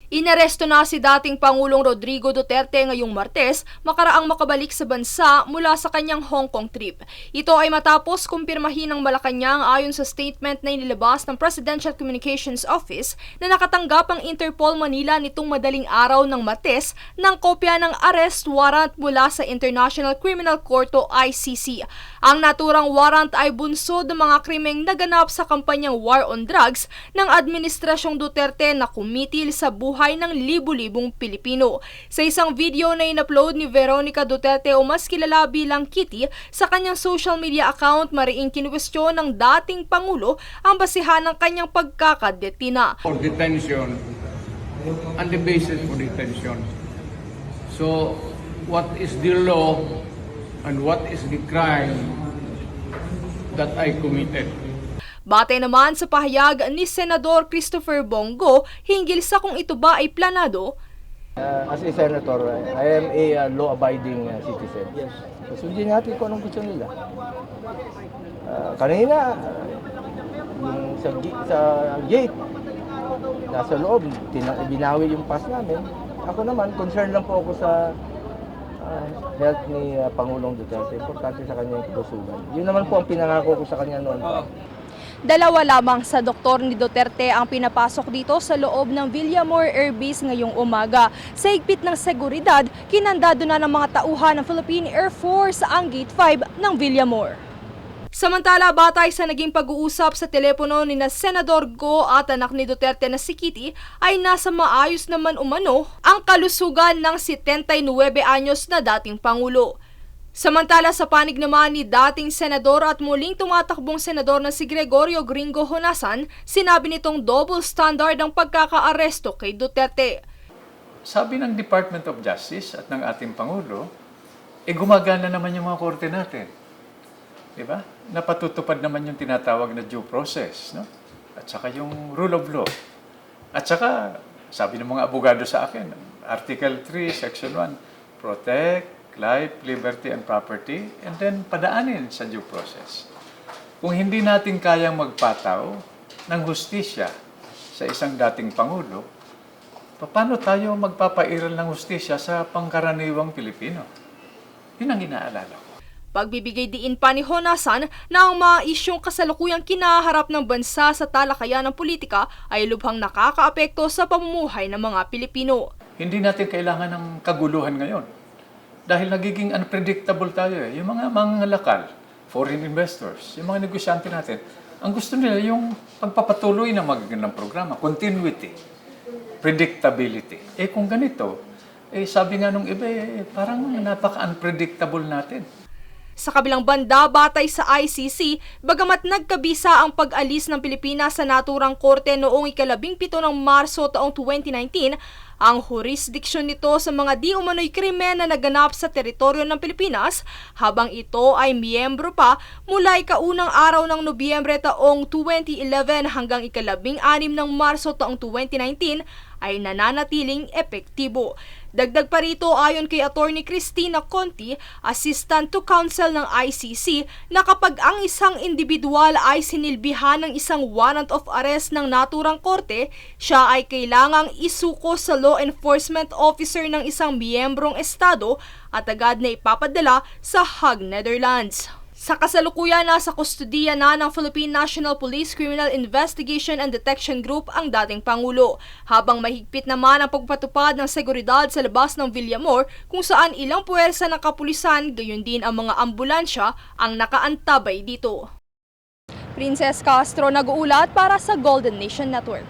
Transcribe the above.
Inaresto na si dating Pangulong Rodrigo Duterte ngayong Martes makaraang makabalik sa bansa mula sa kanyang Hong Kong trip. Ito ay matapos kumpirmahin ng Malacanang ayon sa statement na inilabas ng Presidential Communications Office na nakatanggap ang Interpol Manila nitong madaling araw ng Martes ng kopya ng arrest warrant mula sa International Criminal Court o ICC. Ang naturang warrant ay bunsod ng mga krimeng naganap sa kampanyang War on Drugs ng Administrasyong Duterte na kumitil sa buhay ng libu-libong Pilipino. Sa isang video na in-upload ni Veronica Duterte o mas kilala bilang Kitty sa kanyang social media account, mariing kinwestiyon ng dating Pangulo ang basihan ng kanyang pagkakadetina. For detention and the basis for detention. So, what is the law and what is the crime that I committed? Batay naman sa pahayag ni Senador Christopher Bongo hinggil sa kung ito ba ay planado. As a senator, I am a law-abiding citizen. Sundin natin kung anong gusto nila. Kanina, yung sa gate, nasa loob, binawi yung pass namin. Ako naman, concerned lang po ako sa health ni Pangulong Duterte. Importante sa kanya yung kalusugan. Yun naman po ang pinangako ko sa kanya noon. Dalawa lamang sa doktor ni Duterte ang pinapasok dito sa loob ng Villamor Air Base ngayong umaga. Sa higpit ng seguridad, kinandado na ng mga tauhan ng Philippine Air Force ang Gate 5 ng Villamor. Samantala, batay sa naging pag-uusap sa telepono ni na Senador Go at anak ni Duterte na si Kitty, ay nasa maayos naman umano ang kalusugan ng 79 anyos na dating Pangulo. Samantala sa panig naman ni dating senador at muling tumatakbong senador na si Gregorio Gringo Honasan, sinabi nitong double standard ang pagkakaaresto kay Duterte. Sabi ng Department of Justice at ng ating Pangulo, gumagana naman yung mga korte natin. Diba? Napatutupad naman yung tinatawag na due process, no? At saka yung rule of law. At saka, sabi ng mga abogado sa akin, Article 3, Section 1, protect life, liberty, and property, and then padaanin sa due process. Kung hindi natin kayang magpataw ng hustisya sa isang dating Pangulo, paano tayo magpapairal ng hustisya sa pangkaraniwang Pilipino? Yun ang inaalala ko. Pagbibigay diin pa ni Honasan na ang mga isyong kasalukuyang kinaharap ng bansa sa talakayan ng politika ay lubhang nakakaapekto sa pamumuhay ng mga Pilipino. Hindi natin kailangan ng kaguluhan ngayon. Dahil nagiging unpredictable tayo eh. Yung mga mangangalakal, foreign investors, yung mga negosyante natin, ang gusto nila yung pagpapatuloy ng magagandang programa, continuity, predictability. Kung ganito, sabi nga nung iba, parang napaka-unpredictable natin. Sa kabilang banda, batay sa ICC, bagamat nagkabisa ang pag-alis ng Pilipinas sa naturang korte noong 17 ng Marso taong 2019, ang jurisdiksyon nito sa mga di umano'y krimen na naganap sa teritoryo ng Pilipinas, habang ito ay miyembro pa mula ikaunang araw ng Nobyembre taong 2011 hanggang 16 ng Marso taong 2019, ay nananatiling epektibo. Dagdag pa rito ayon kay Attorney Cristina Conti, Assistant to Counsel ng ICC, na kapag ang isang individual ay sinilbihan ng isang warrant of arrest ng naturang korte, siya ay kailangang isuko sa law enforcement officer ng isang miyembrong estado at agad na ipapadala sa Hague, Netherlands. Sa kasalukuyan, nasa kustudiya na ng Philippine National Police Criminal Investigation and Detection Group ang dating Pangulo, habang mahigpit naman ang pagpatupad ng seguridad sa labas ng Villamor kung saan ilang puwersa ng kapulisan, gayon din ang mga ambulansya ang nakaantabay dito. Princess Castro nag-uulat para sa Golden Nation Network.